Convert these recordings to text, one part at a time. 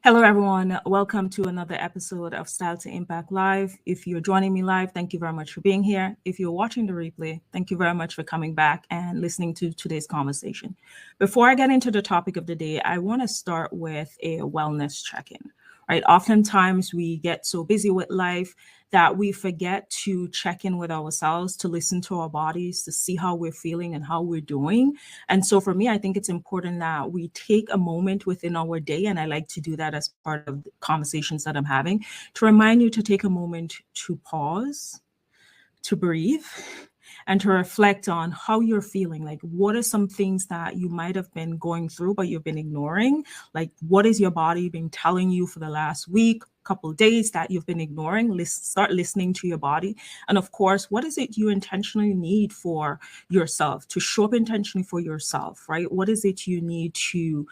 Hello, everyone. Welcome to another episode of Style to Impact Live. If you're joining me live, thank you very much for being here. If you're watching the replay, thank you very much for coming back and listening to today's conversation. Before I get into the topic of the day, I want to start with a wellness check in, right? Oftentimes we get so busy with life that we forget to check in with ourselves, to listen to our bodies, to see how we're feeling and how we're doing. And so for me, I think it's important that we take a moment within our day, and I like to do that as part of the conversations that I'm having, to remind you to take a moment to pause, to breathe, and to reflect on how you're feeling. Like, what are some things that you might have been going through, but you've been ignoring? Like, what is your body been telling you for the last week, couple of days that you've been ignoring? Start listening to your body. And of course, what is it you intentionally need for yourself, to show up intentionally for yourself, right? What is it you need to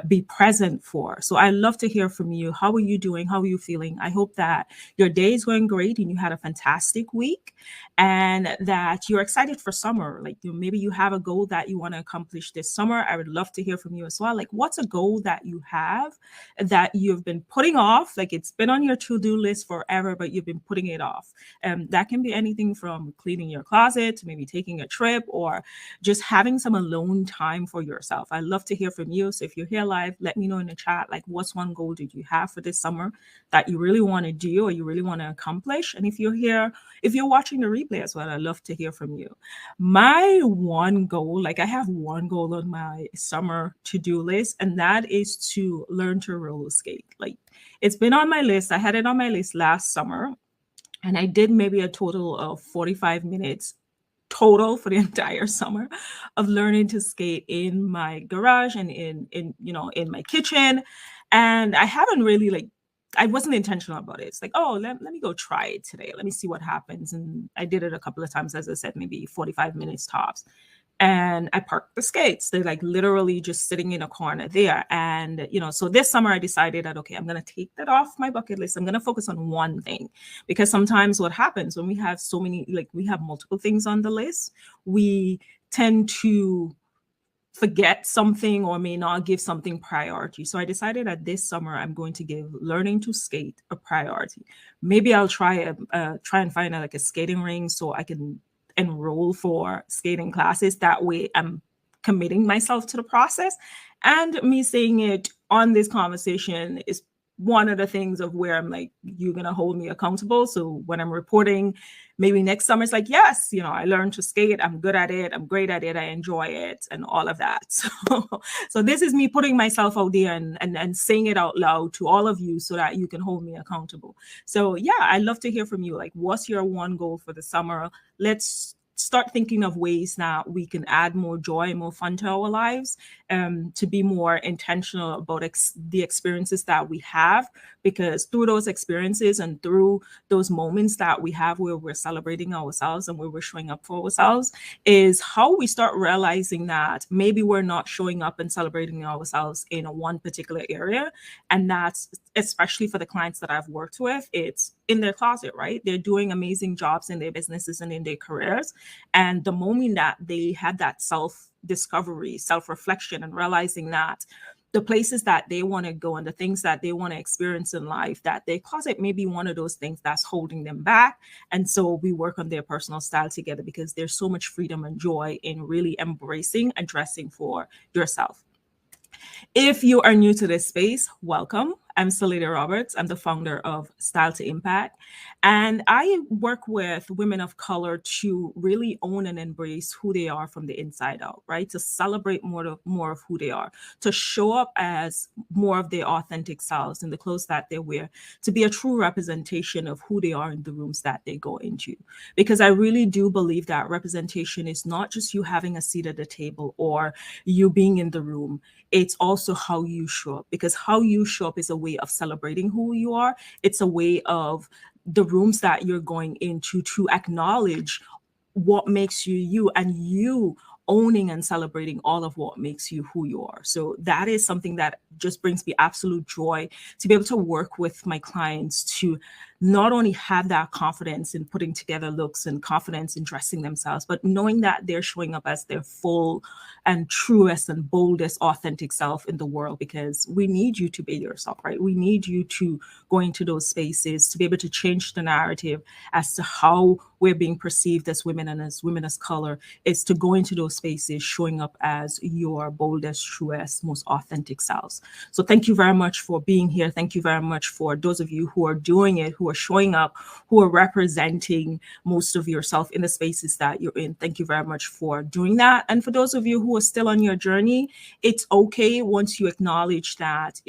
be present for? So I love to hear from you. How are you doing? How are you feeling? I hope that your day is going great and you had a fantastic week, and that you're excited for summer. Like, maybe you have a goal that you want to accomplish this summer. I would love to hear from you as well. Like, what's a goal that you have that you've been putting off? Like, it's been on your to-do list forever, but you've been putting it off. That can be anything from cleaning your closet to maybe taking a trip or just having some alone time for yourself. I love to hear from you. So if you're here live, let me know in the chat, like, what's one goal did you have for this summer that you really want to do or you really want to accomplish? And if you're here, if you're watching the replay as well, I'd love to hear from you. My one goal, like, I have one goal on my summer to-do list, and that is to learn to roller skate. Like, it's been on my list. I had it on my list last summer, and I did maybe a total of 45 minutes total for the entire summer of learning to skate in my garage and in my kitchen. And I haven't really, like, I wasn't intentional about it. It's like, oh, let me go try it today. Let me see what happens. And I did it a couple of times, as I said, maybe 45 minutes tops. And I parked the skates. They're like literally just sitting in a corner there. And, so this summer I decided that, okay, I'm going to take that off my bucket list. I'm going to focus on one thing, because sometimes what happens when we have so many, like, we have multiple things on the list, we tend to forget something or may not give something priority. So I decided that this summer I'm going to give learning to skate a priority. Maybe I'll try and find like a skating ring so I can enroll for skating classes. That way I'm committing myself to the process. And me saying it on this conversation is one of the things of where I'm like, you're going to hold me accountable. So when I'm reporting, maybe next summer, it's like, yes, I learned to skate. I'm good at it. I'm great at it. I enjoy it and all of that. So this is me putting myself out there and saying it out loud to all of you so that you can hold me accountable. So yeah, I'd love to hear from you. Like, what's your one goal for the summer? Let's start thinking of ways that we can add more joy and more fun to our lives, to be more intentional about the experiences that we have, because through those experiences and through those moments that we have where we're celebrating ourselves and where we're showing up for ourselves is how we start realizing that maybe we're not showing up and celebrating ourselves in one particular area. And that's especially for the clients that I've worked with, it's in their closet, right? They're doing amazing jobs in their businesses and in their careers. And the moment that they had that self-discovery, self-reflection, and realizing that the places that they want to go and the things that they want to experience in life, that their closet may be one of those things that's holding them back. And so we work on their personal style together, because there's so much freedom and joy in really embracing and dressing for yourself. If you are new to this space, welcome. I'm Salida Roberts. I'm the founder of Style to Impact. And I work with women of color to really own and embrace who they are from the inside out, right? To celebrate more of who they are, to show up as more of their authentic selves in the clothes that they wear, to be a true representation of who they are in the rooms that they go into. Because I really do believe that representation is not just you having a seat at the table or you being in the room. It's also how you show up, because how you show up is a way of celebrating who you are. It's a way of the rooms that you're going into to acknowledge what makes you you, and you owning and celebrating all of what makes you who you are. So that is something that just brings me absolute joy to be able to work with my clients to not only have that confidence in putting together looks and confidence in dressing themselves, but knowing that they're showing up as their full and truest and boldest authentic self in the world, because we need you to be yourself, right? We need you to go into those spaces to be able to change the narrative as to how we're being perceived as women and as women of color, is to go into those spaces showing up as your boldest, truest, most authentic selves. So thank you very much for being here. Thank you very much for those of you who are doing it, who are showing up, who are representing most of yourself in the spaces that you're in. Thank you very much for doing that. And for those of you who are still on your journey, it's okay once you acknowledge that,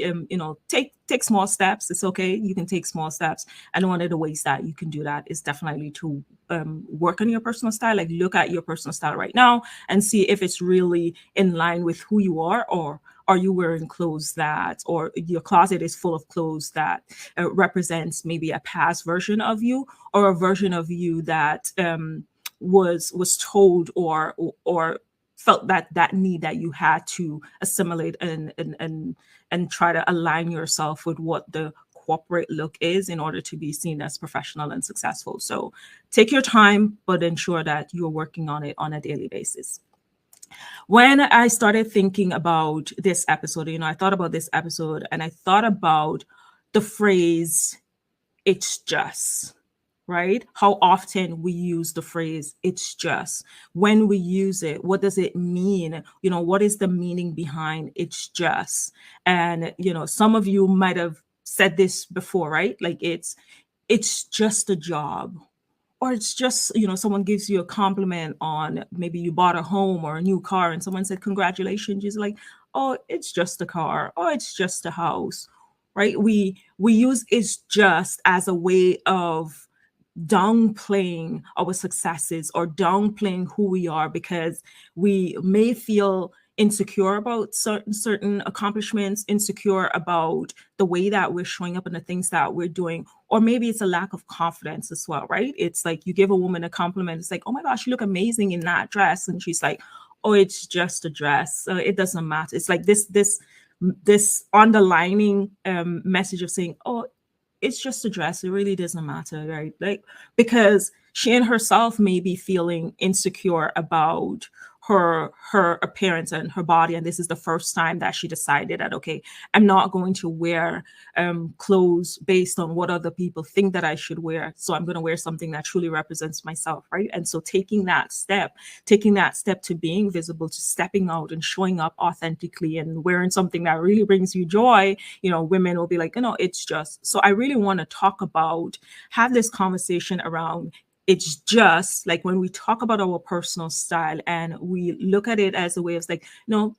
take small steps. It's okay. You can take small steps. And one of the ways that you can do that is definitely to work on your personal style. Like, look at your personal style right now and see if it's really in line with who you are, or are you wearing clothes that, or your closet is full of clothes that represents maybe a past version of you, or a version of you that was told or felt that need that you had to assimilate and try to align yourself with what the corporate look is in order to be seen as professional and successful. So take your time, but ensure that you're working on it on a daily basis. When I started thinking about this episode, I thought about this episode and I thought about the phrase, "it's just," right? How often we use the phrase, "it's just." When we use it, what does it mean? What is the meaning behind "it's just"? And, some of you might have said this before, right? Like, it's just a job. Or it's just, someone gives you a compliment on, maybe you bought a home or a new car and someone said, "Congratulations." You're like, "Oh, it's just a car." Or "It's just a house," right? We use "it's just" as a way of downplaying our successes or downplaying who we are, because we may feel insecure about certain accomplishments, insecure about the way that we're showing up and the things that we're doing, or maybe it's a lack of confidence as well, right? It's like you give a woman a compliment, it's like, "Oh my gosh, you look amazing in that dress," and she's like, "Oh, it's just a dress. It doesn't matter." It's like this underlining message of saying, "Oh, it's just a dress. It really doesn't matter," right? Like, because she and herself may be feeling insecure about her appearance and her body, and this is the first time that she decided that, okay, I'm not going to wear clothes based on what other people think that I should wear, so I'm going to wear something that truly represents myself, right? And so taking that step to being visible, to stepping out and showing up authentically and wearing something that really brings you joy, women will be like, "It's just." So I really want to have this conversation around, it's just, like, when we talk about our personal style and we look at it as a way of like, no,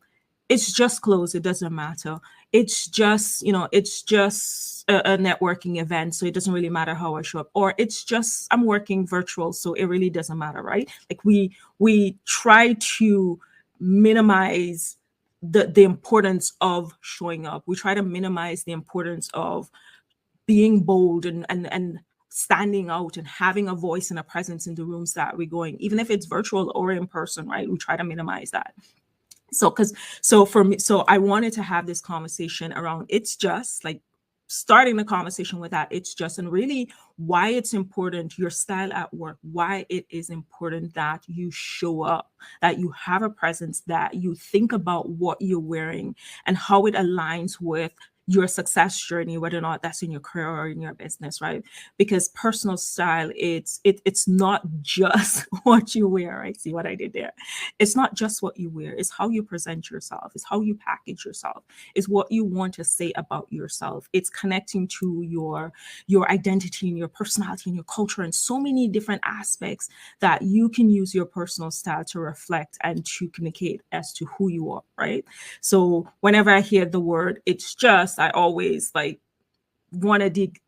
it's just clothes. It doesn't matter. It's just, it's just a networking event. So it doesn't really matter how I show up, or it's just, I'm working virtual. So it really doesn't matter, right? Like, we try to minimize the importance of showing up. We try to minimize the importance of being bold and standing out and having a voice and a presence in the rooms that we're going, even if it's virtual or in person, right? We try to minimize that. So for me, so I wanted to have this conversation around, it's just, like, starting the conversation with that, it's just, and really why it's important, your style at work, why it is important that you show up, that you have a presence, that you think about what you're wearing and how it aligns with your success journey, whether or not that's in your career or in your business, right? Because personal style, it's not just what you wear, right? See what I did there? It's not just what you wear, it's how you present yourself, it's how you package yourself, it's what you want to say about yourself. It's connecting to your identity and your personality and your culture and so many different aspects that you can use your personal style to reflect and to communicate as to who you are, right? So whenever I hear the word "it's just," I always want to dig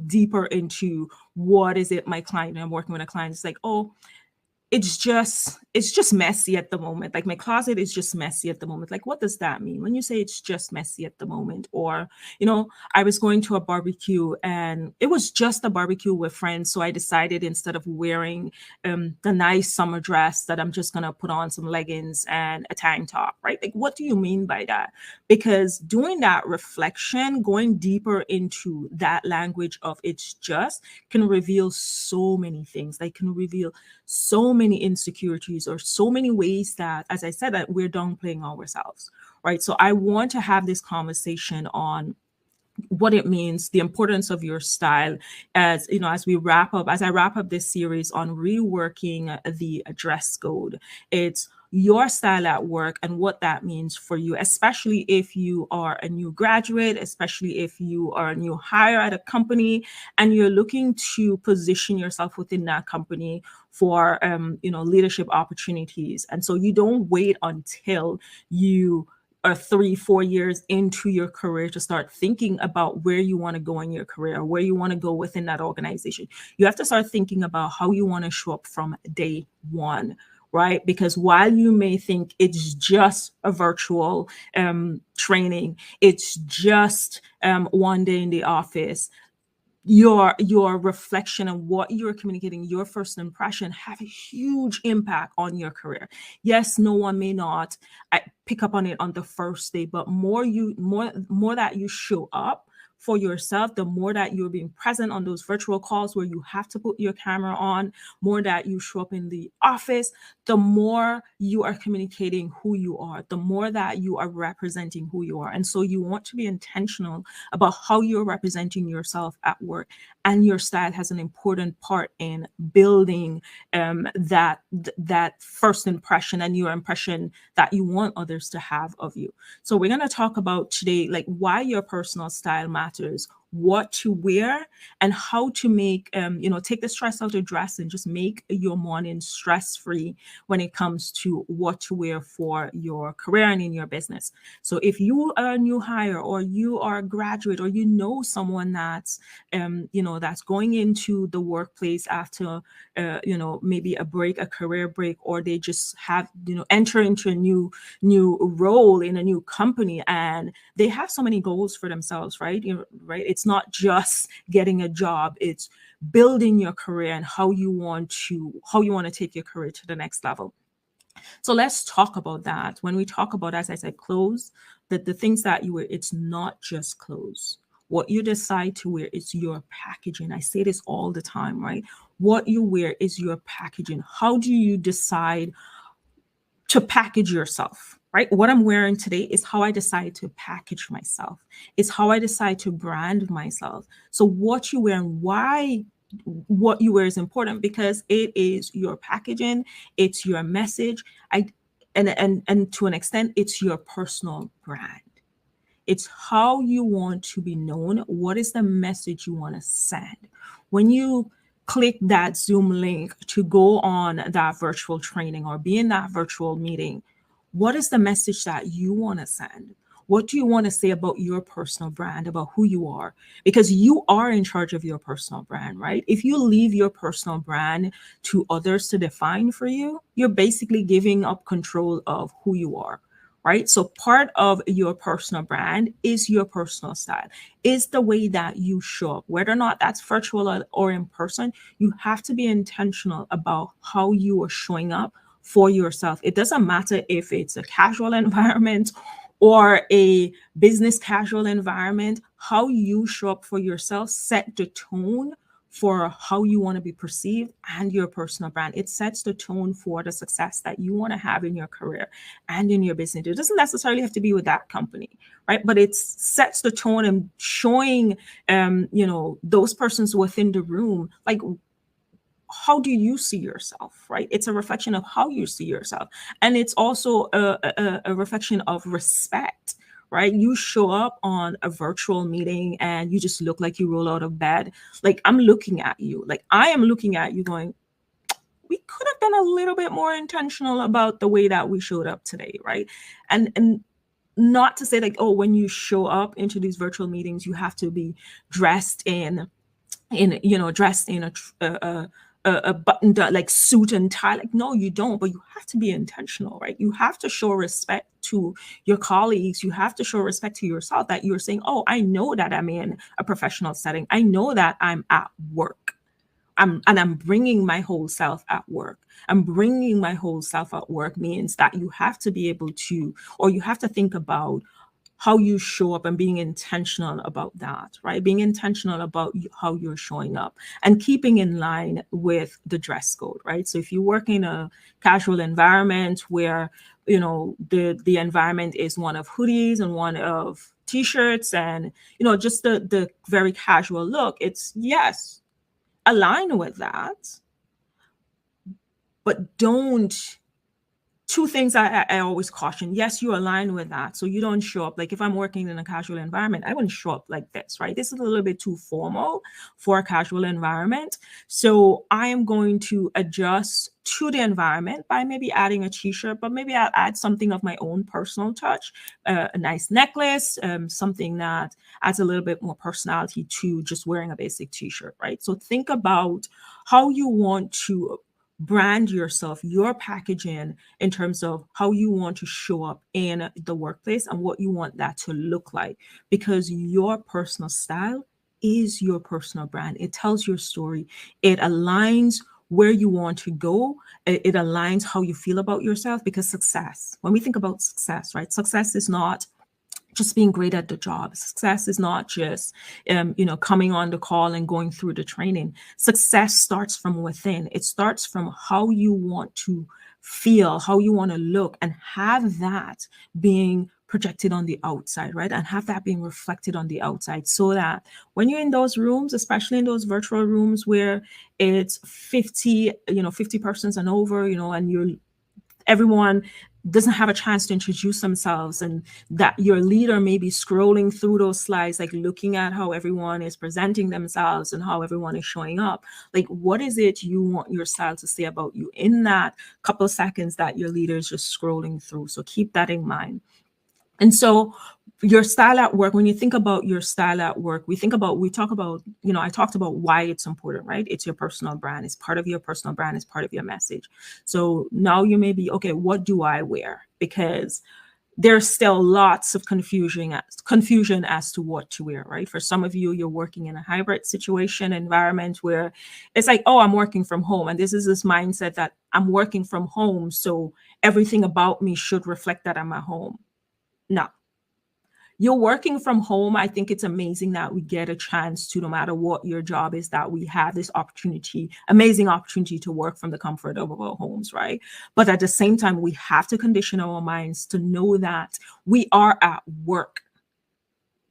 deeper into what is it my client, I'm working with a client, it's like, oh, it's just messy at the moment. Like my closet is just messy at the moment. Like, what does that mean when you say it's just messy at the moment? Or, I was going to a barbecue and it was just a barbecue with friends, so I decided instead of wearing the nice summer dress that I'm just gonna put on some leggings and a tank top, right? Like, what do you mean by that? Because doing that reflection, going deeper into that language of it's just, can reveal so many things. Like, can reveal so many insecurities or so many ways that, as I said, that we're downplaying ourselves, right? So I want to have this conversation on what it means, the importance of your style, as I wrap up this series on reworking the dress code. It's your style at work and what that means for you, especially if you are a new graduate, especially if you are a new hire at a company and you're looking to position yourself within that company for leadership opportunities. And so you don't wait until you are 3-4 years into your career to start thinking about where you want to go in your career, where you want to go within that organization. You have to start thinking about how you want to show up from day one, right? Because while you may think it's just a virtual training, it's just one day in the office, your reflection and what you're communicating, your first impression, have a huge impact on your career. Yes, no one may not pick up on it on the first day, but more that you show up for yourself, the more that you're being present on those virtual calls where you have to put your camera on, more that you show up in the office, the more you are communicating who you are, the more that you are representing who you are. And so you want to be intentional about how you're representing yourself at work. And your style has an important part in building that first impression and your impression that you want others to have of you. So we're going to talk about today, like, why your personal style matters, what to wear, and how to make take the stress out of dress and just make your morning stress free when it comes to what to wear for your career and in your business. So if you are a new hire, or you are a graduate, or someone that's that's going into the workplace after maybe a career break, or they just have enter into a new role in a new company, and they have so many goals for themselves, right? Right? It's not just getting a job, it's building your career and how you want to take your career to the next level. So let's talk about that. When we talk about, as I said, clothes, that the things that you wear, it's not just clothes. What you decide to wear is your packaging. I say this all the time, right? What you wear is your packaging. How do you decide to package yourself, right? What I'm wearing today is how I decide to package myself. It's how I decide to brand myself. So what you wear and why what you wear is important, because it is your packaging, it's your message. And to an extent, it's your personal brand. It's how you want to be known. What is the message you want to send? When you click that Zoom link to go on that virtual training or be in that virtual meeting, what is the message that you want to send? What do you want to say about your personal brand, about who you are? Because you are in charge of your personal brand, right? If you leave your personal brand to others to define for you, you're basically giving up control of who you are, right? So part of your personal brand is your personal style, is the way that you show up, whether or not that's virtual or in person. You have to be intentional about how you are showing up for yourself. It doesn't matter if it's a casual environment or a business casual environment. How you show up for yourself set the tone for how you want to be perceived and your personal brand. It sets the tone for the success that you want to have in your career and in your business. It doesn't necessarily have to be with that company, right? But it sets the tone and showing, those persons within the room, like, how do you see yourself, right? It's a reflection of how you see yourself. And it's also a reflection of respect, right? You show up on a virtual meeting and you just look like you roll out of bed. Like, I'm looking at you, like I am looking at you going, we could have been a little bit more intentional about the way that we showed up today, right? And not to say like, oh, when you show up into these virtual meetings, you have to be dressed in a a button down like suit and tie. Like, no, you don't. But you have to be intentional, right? You have to show respect to your colleagues. You have to show respect to yourself, that you're saying, oh, I know that I'm in a professional setting. I know that I'm at work. I'm bringing my whole self at work. I'm bringing my whole self at work means that you have to be able to, or you have to think about how you show up and being intentional about that, right? Being intentional about how you're showing up and keeping in line with the dress code, right? So if you work in a casual environment where, the environment is one of hoodies and one of t-shirts and, just the very casual look, it's, yes, align with that, but don't. Two things I always caution. Yes, you align with that. So you don't show up. Like if I'm working in a casual environment, I wouldn't show up like this, right? This is a little bit too formal for a casual environment. So I am going to adjust to the environment by maybe adding a t-shirt, but maybe I'll add something of my own personal touch, a nice necklace, something that adds a little bit more personality to just wearing a basic t-shirt, right? So think about how you want to brand yourself, your packaging in terms of how you want to show up in the workplace and what you want that to look like, because your personal style is your personal brand. It tells your story. It aligns where you want to go. It aligns how you feel about yourself, because success, when we think about success, right? Success is not just being great at the job. Success is not just, coming on the call and going through the training. Success starts from within. It starts from how you want to feel, how you want to look, and have that being projected on the outside, right? And have that being reflected on the outside, so that when you're in those rooms, especially in those virtual rooms where it's 50 persons and over, and everyone doesn't have a chance to introduce themselves, and that your leader may be scrolling through those slides, like looking at how everyone is presenting themselves and how everyone is showing up. Like, what is it you want your style to say about you in that couple of seconds that your leader is just scrolling through? So keep that in mind. And so your style at work, when you think about your style at work, we talk about, I talked about why it's important, right? It's your personal brand. It's part of your personal brand. It's part of your message. So now you may be, okay, what do I wear? Because there's still lots of confusion as to what to wear, right? For some of you, you're working in a hybrid situation environment where it's like, oh, I'm working from home. And this mindset that I'm working from home, so everything about me should reflect that I'm at home. No. You're working from home. I think it's amazing that we get a chance to, no matter what your job is, that we have this amazing opportunity to work from the comfort of our homes, right? But at the same time, we have to condition our minds to know that we are at work,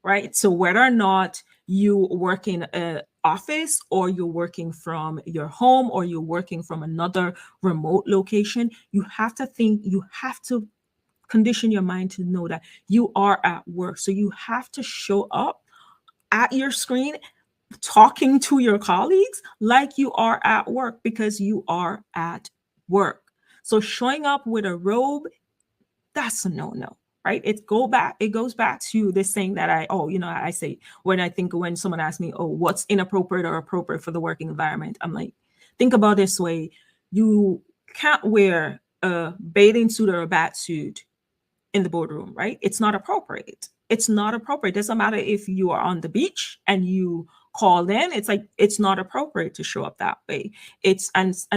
right? So whether or not you work in an office, or you're working from your home, or you're working from another remote location, you have to condition your mind to know that you are at work. So you have to show up at your screen, talking to your colleagues like you are at work, because you are at work. So showing up with a robe, that's a no-no, right? It goes back to this thing that I say when someone asks me, oh, what's inappropriate or appropriate for the working environment? I'm like, think about it this way. You can't wear a bathing suit or a bat suit in the boardroom, right? It's not appropriate. It's not appropriate. It doesn't matter if you are on the beach and you call in. It's like, it's not appropriate to show up that way.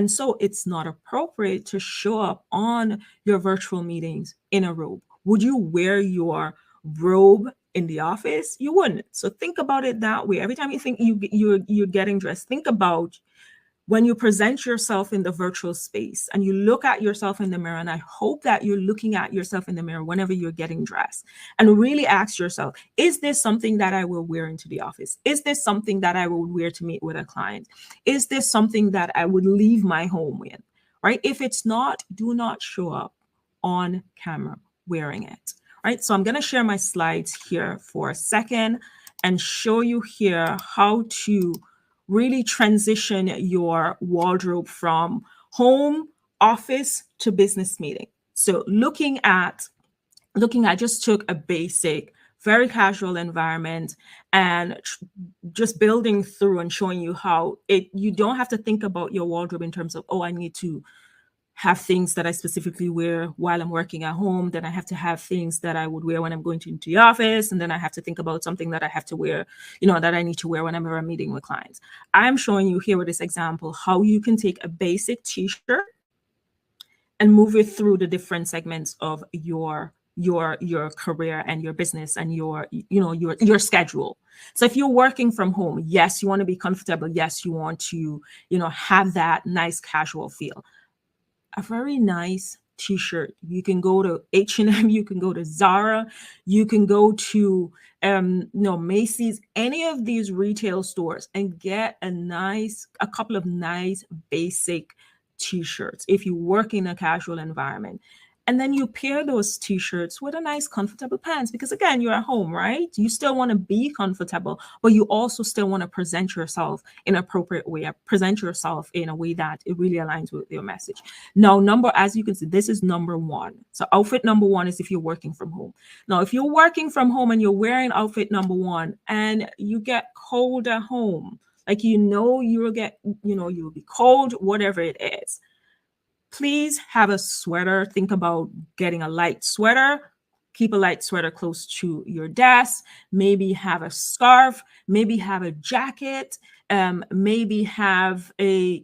So it's not appropriate to show up on your virtual meetings in a robe. Would you wear your robe in the office? You wouldn't. So think about it that way. Every time you think you're getting dressed, think about when you present yourself in the virtual space and you look at yourself in the mirror. And I hope that you're looking at yourself in the mirror whenever you're getting dressed, and really ask yourself, is this something that I will wear into the office? Is this something that I will wear to meet with a client? Is this something that I would leave my home with, right? If it's not, do not show up on camera wearing it, right? So I'm going to share my slides here for a second and show you here how to really transition your wardrobe from home, office to business meeting. So looking at just took a basic very casual environment, and just building through and showing you how you don't have to think about your wardrobe in terms of, oh, I need to have things that I specifically wear while I'm working at home. Then I have to have things that I would wear when I'm going into the office. And then I have to think about something that I have to wear, that I need to wear whenever I'm meeting with clients. I'm showing you here with this example how you can take a basic t-shirt and move it through the different segments of your career and your business and your schedule. So if you're working from home, yes, you want to be comfortable. Yes, you want to, have that nice casual feel. A very nice t-shirt. You can go to H&M, you can go to Zara, you can go to Macy's, any of these retail stores, and get a couple of nice basic t-shirts if you work in a casual environment. And then you pair those t-shirts with a nice comfortable pants, because again, you're at home, right? You still want to be comfortable, but you also still want to present yourself in an appropriate way, present yourself in a way that it really aligns with your message. Now, as you can see, this is number one. So outfit number one is if you're working from home. Now, if you're working from home and you're wearing outfit number one and you get cold at home, like, you'll be cold, whatever it is, please have a sweater. Think about getting a light sweater. Keep a light sweater close to your desk. Maybe have a scarf. Maybe have a jacket. Maybe have a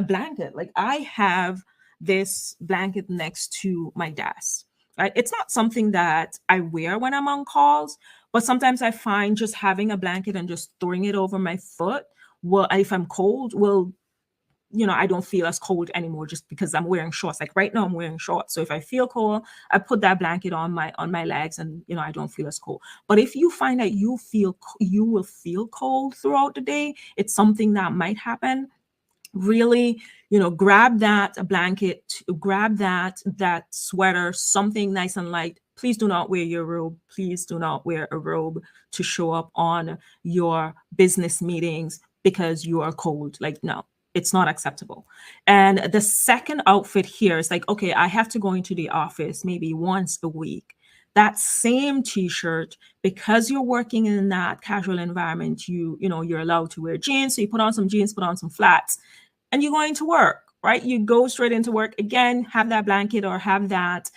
blanket. Like, I have this blanket next to my desk. Right? It's not something that I wear when I'm on calls, but sometimes I find just having a blanket and just throwing it over my foot, well, if I'm cold, I don't feel as cold anymore just because I'm wearing shorts. Like right now I'm wearing shorts. So if I feel cold, I put that blanket on my legs and, I don't feel as cold. But if you find that you will feel cold throughout the day, it's something that might happen. Really, grab that blanket, grab that sweater, something nice and light. Please do not wear your robe. Please do not wear a robe to show up on your business meetings because you are cold. Like, no. It's not acceptable. And the second outfit here is like, okay, I have to go into the office maybe once a week. That same t-shirt, because you're working in that casual environment, you're allowed to wear jeans. So you put on some jeans, put on some flats, and you're going to work, right? You go straight into work. Again, have that blanket or have that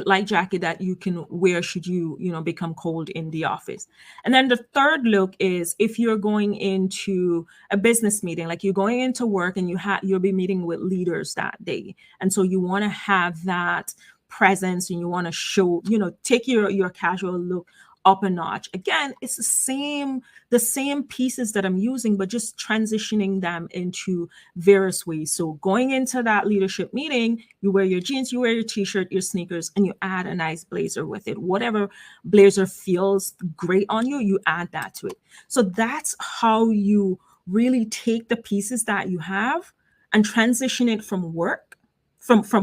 light jacket that you can wear should you become cold in the office. And then the third look is if you're going into a business meeting, like you're going into work and you'll be meeting with leaders that day, and so you want to have that presence and you want to show, take your casual look up a notch. Again, it's the same pieces that I'm using, but just transitioning them into various ways. So going into that leadership meeting, you wear your jeans, you wear your t-shirt, your sneakers, and you add a nice blazer with it. Whatever blazer feels great on you, you add that to it. So that's how you really take the pieces that you have and transition it from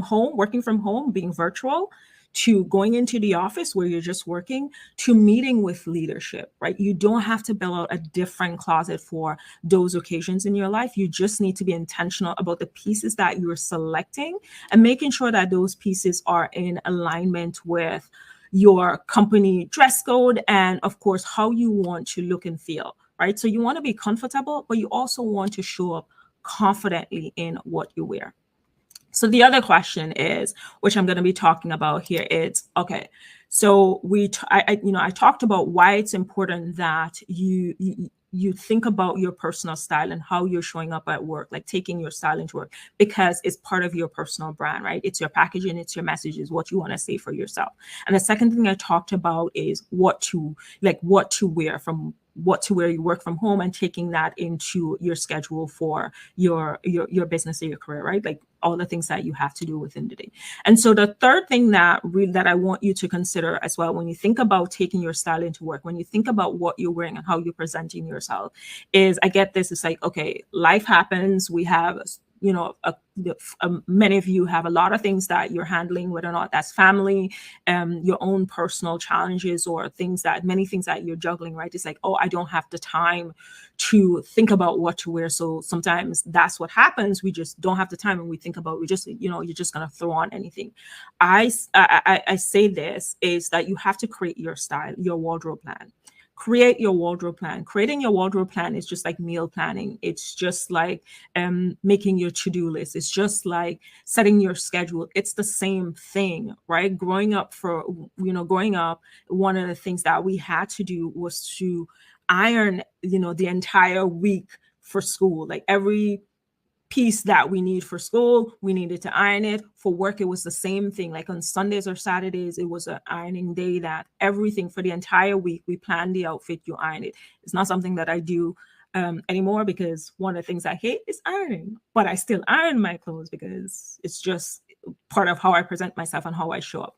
home, working from home, being virtual, to going into the office where you're just working, to meeting with leadership, right? You don't have to build out a different closet for those occasions in your life. You just need to be intentional about the pieces that you're selecting and making sure that those pieces are in alignment with your company dress code and, of course, how you want to look and feel, right? So you want to be comfortable, but you also want to show up confidently in what you wear. So the other question is, which I'm going to be talking about here, is, okay, so I talked about why it's important that you think about your personal style and how you're showing up at work, like taking your style into work, because it's part of your personal brand, right? It's your packaging, it's your messages, what you want to say for yourself. And the second thing I talked about is what to wear you work from home, and taking that into your schedule for your business or your career, right? Like all the things that you have to do within the day. And so the third thing that I want you to consider as well, when you think about taking your style into work, when you think about what you're wearing and how you're presenting yourself, is, I get this, it's like, okay, life happens. We have many of you have a lot of things that you're handling, whether or not that's family, your own personal challenges, or many things that you're juggling, right? It's like, oh, I don't have the time to think about what to wear. So sometimes that's what happens. We just don't have the time, and we think about, you're just going to throw on anything. I say this is that you have to create your style, your wardrobe plan. Create your wardrobe plan. Creating your wardrobe plan is just like meal planning. It's just like making your to-do list. It's just like setting your schedule. It's the same thing, right? Growing up, one of the things that we had to do was to iron, the entire week for school. Like every piece that we need for school, we needed to iron it. For work, it was the same thing. Like on Sundays or Saturdays, it was an ironing day. That everything for the entire week, we plan the outfit, you iron it. It's not something that I do anymore, because one of the things I hate is ironing, but I still iron my clothes because it's just part of how I present myself and how I show up.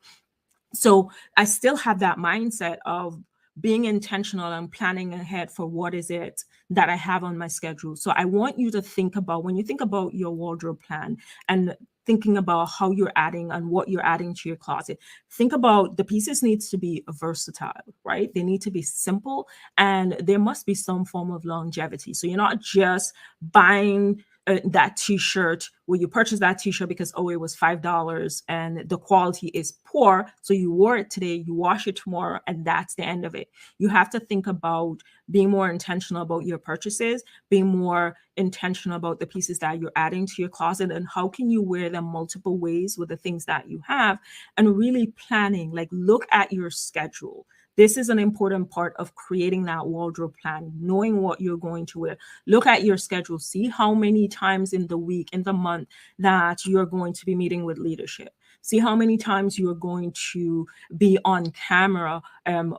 So I still have that mindset of being intentional and planning ahead for what is it that I have on my schedule. So I want you to think about, when you think about your wardrobe plan and thinking about how you're adding and what you're adding to your closet, think about the pieces needs to be versatile, right? They need to be simple, and there must be some form of longevity. So you're not just buying that t-shirt, where you purchase that t-shirt because, oh, it was $5 and the quality is poor, so you wore it today, you wash it tomorrow, and that's the end of it. You have to think about being more intentional about your purchases, being more intentional about the pieces that you're adding to your closet, and how can you wear them multiple ways with the things that you have, and really planning. Like, look at your schedule. This is an important part of creating that wardrobe plan, knowing what you're going to wear. Look at your schedule. See how many times in the week, in the month, that you're going to be meeting with leadership. See how many times you're going to be on camera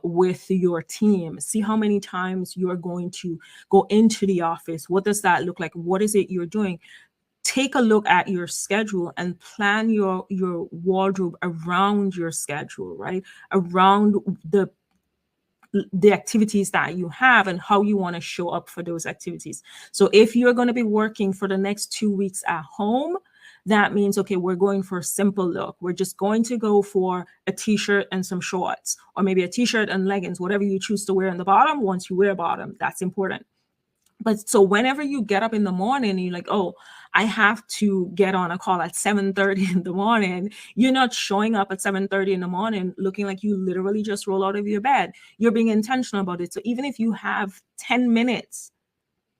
with your team. See how many times you're going to go into the office. What does that look like? What is it you're doing? Take a look at your schedule and plan your wardrobe around your schedule, right? Around the activities that you have and how you want to show up for those activities. So if you're going to be working for the next 2 weeks at home, that means, okay, we're going for a simple look. We're just going to go for a t-shirt and some shorts, or maybe a t-shirt and leggings, whatever you choose to wear in the bottom. Once you wear bottom, that's important. But so whenever you get up in the morning and you're like, oh, I have to get on a call at 7:30 in the morning, you're not showing up at 7:30 in the morning looking like you literally just roll out of your bed. You're being intentional about it. So even if you have 10 minutes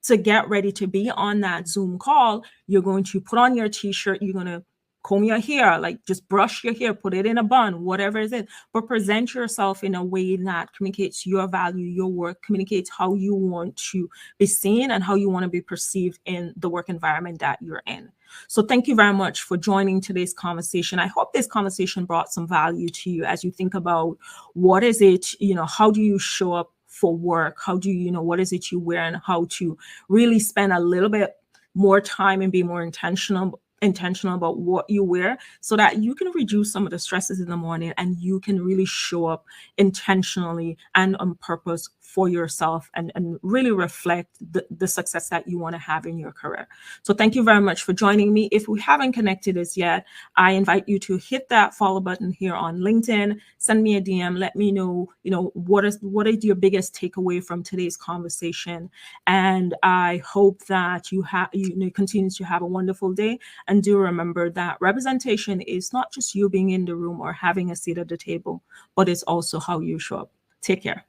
to get ready to be on that Zoom call, you're going to put on your t-shirt, you're going to comb your hair, like just brush your hair, put it in a bun, whatever it is, but present yourself in a way that communicates your value, your work, communicates how you want to be seen and how you want to be perceived in the work environment that you're in. So thank you very much for joining today's conversation. I hope this conversation brought some value to you as you think about what is it, how do you show up for work? How do what is it you wear, and how to really spend a little bit more time and be more intentional about what you wear, so that you can reduce some of the stresses in the morning and you can really show up intentionally and on purpose for yourself, and really reflect the success that you want to have in your career. So thank you very much for joining me. If we haven't connected as yet, I invite you to hit that follow button here on LinkedIn, send me a DM, let me know, what is your biggest takeaway from today's conversation. And I hope that you continue to have a wonderful day. And do remember that representation is not just you being in the room or having a seat at the table, but it's also how you show up. Take care.